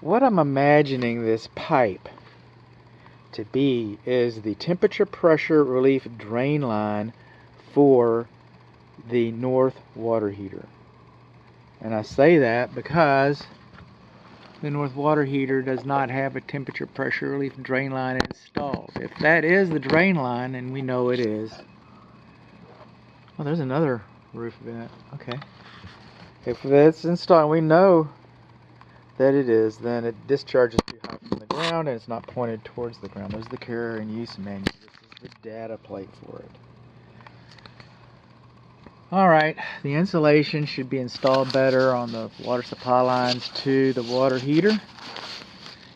What I'm imagining this pipe to be is the temperature pressure relief drain line for the north water heater. And I say that because the north water heater does not have a temperature pressure relief drain line installed. If that is the drain line, and we know it is. Oh, there's another roof vent. Okay. If that's installed, we know that it is, then it discharges too high from the ground and it's not pointed towards the ground. There's the care and use manual. This is the data plate for it. Alright, the insulation should be installed better on the water supply lines to the water heater.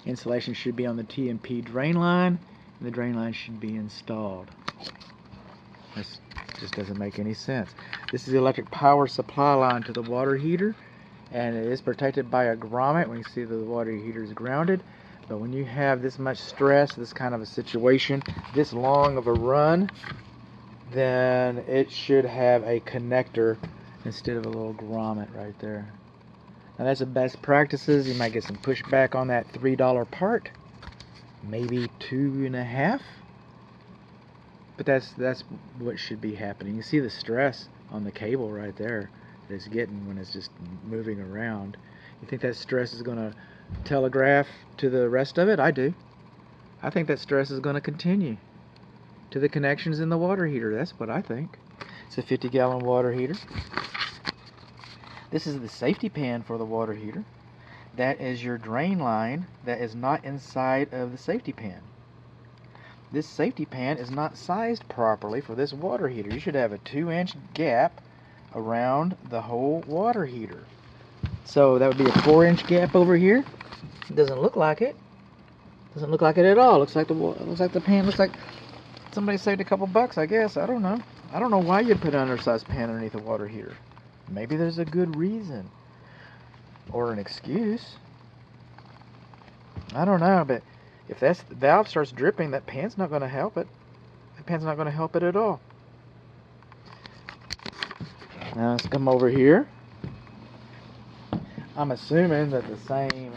Insulation should be on the T&P drain line, and the drain line should be installed. This just doesn't make any sense. This is the electric power supply line to the water heater, and it is protected by a grommet. When you see the water heater is grounded, but when you have this much stress, this kind of a situation, this long of a run, then it should have a connector instead of a little grommet right there. Now that's the best practices. You might get some pushback on that $3 part, maybe $2.50, but that's what should be happening. You see the stress on the cable right there that it's getting when it's just moving around. You think that stress is going to telegraph to the rest of it? I do. I think that stress is going to continue to the connections in the water heater. That's what I think. It's a 50-gallon water heater. This is the safety pan for the water heater. That is your drain line that is not inside of the safety pan. This safety pan is not sized properly for this water heater. You should have a 2-inch gap around the whole water heater. So that would be a 4-inch gap over here. It doesn't look like it. Doesn't look like it at all. Looks like the pan looks like somebody saved a couple bucks, I guess. I don't know. I don't know why you'd put an undersized pan underneath a water heater. Maybe there's a good reason or an excuse. I don't know, but if the valve starts dripping, that pan's not going to help it. That pan's not going to help it at all. Now let's come over here. I'm assuming that the same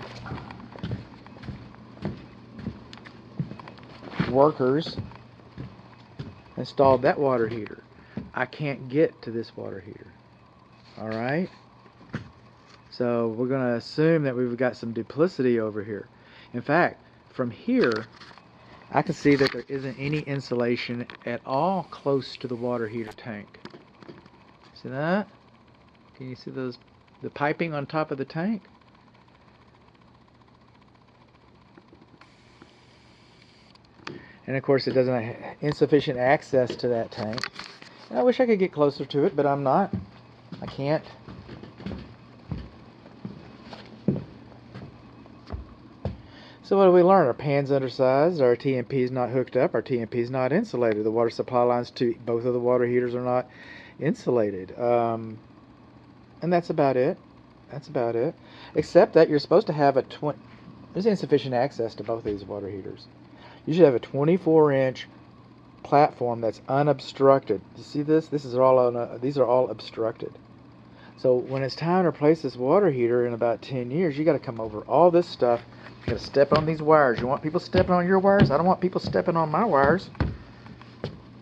workers installed that water heater. I can't get to this water heater. Alright? So we're going to assume that we've got some duplicity over here. In fact, from here, I can see that there isn't any insulation at all close to the water heater tank. See that? Can you see the piping on top of the tank? And of course it doesn't have insufficient access to that tank. And I wish I could get closer to it, but I'm not. I can't. So what do we learn? Our pan's undersized, our T&P is not hooked up, our T&P is not insulated. The water supply lines to both of the water heaters are not insulated. And that's about it. That's about it. Except that you're supposed to have there's insufficient access to both of these water heaters. You should have a 24-inch platform that's unobstructed. You see this? These are all obstructed. So when it's time to replace this water heater in about 10 years, you got to come over all this stuff. You got to step on these wires. You want people stepping on your wires? I don't want people stepping on my wires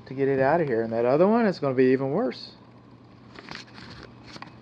to get it out of here. And that other one is going to be even worse.